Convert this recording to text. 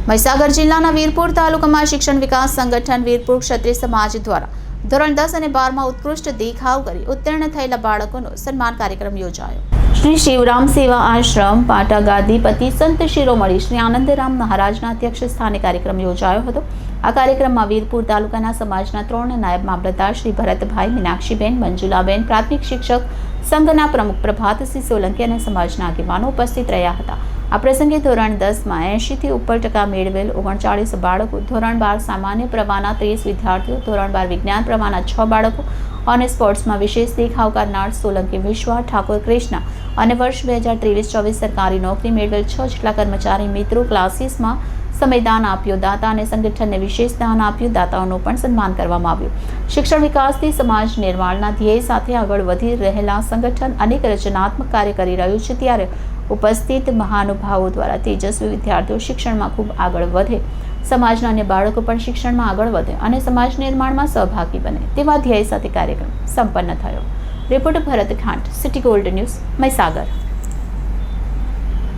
મહીસાગર જિલ્લાના વીરપુર તાલુકામાં શિક્ષણ વિકાસ સંગઠન વીરપુર ક્ષત્રિય સમાજ દ્વારા ધોરણ 10 અને 12માં ઉત્કૃષ્ટ દેખાવ કરી ઉત્તીર્ણ થયેલા બાળકોનો સન્માન કાર્યક્રમ યોજાયો. શ્રી શિવરામ સેવા આશ્રમ પાટા ગાદીપતિ સંત શિરોમણી શ્રી આનંદરામ મહારાજના અધ્યક્ષ સ્થાને કાર્યક્રમ યોજાયો હતો. આ કાર્યક્રમમાં વીરપુર તાલુકાના સમાજના 3 નાયબ મામલતદાર શ્રી ભરતભાઈ, મીનાક્ષીબેન, મંજુલાબેન, પ્રાથમિક શિક્ષક સંઘના પ્રમુખ પ્રભાતસિંહ સોલંકી અને સમાજના આગેવાનો ઉપસ્થિત રહ્યા હતા. આ પ્રસંગે ધોરણ 10માં 80થી ઉપર ટકા મેળવેલ 39 બાળકો, ધોરણ 12 સામાન્ય પ્રવાહના 30 વિદ્યાર્થીઓ, ધોરણ 12 વિજ્ઞાન પ્રવાહના 6 બાળકો અને સ્પોર્ટ્સમાં વિશેષ દેખાવ કરનાર સોલંકી વિશ્વા, ઠાકોર કૃષ્ણા અને વર્ષ 2023-24 સરકારી નોકરી મેળવેલ 6 જેટલા કર્મચારી મિત્રો ક્લાસીસમાં સમયદાન આપ્યું. દાતા અને સંગઠનને વિશેષ દાન આપ્યું. દાતાઓનું પણ સન્માન કરવામાં આવ્યું. શિક્ષણ વિકાસથી સમાજ નિર્માણના ધ્યેય સાથે આગળ વધી રહેલા સંગઠન અનેક રચનાત્મક કાર્ય કરી રહ્યું છે, ત્યારે ઉપસ્થિત મહાનુભાવો દ્વારા તેજસ્વી વિદ્યાર્થીઓ શિક્ષણમાં ખૂબ આગળ વધે, સમાજના અન્ય બાળકો પણ શિક્ષણમાં આગળ વધે અને સમાજ નિર્માણમાં સહભાગી બને તેવા ધ્યેય સાથે કાર્યક્રમ સંપન્ન થયો. Reporter Bharat Khant, city gold news, Mahisagar.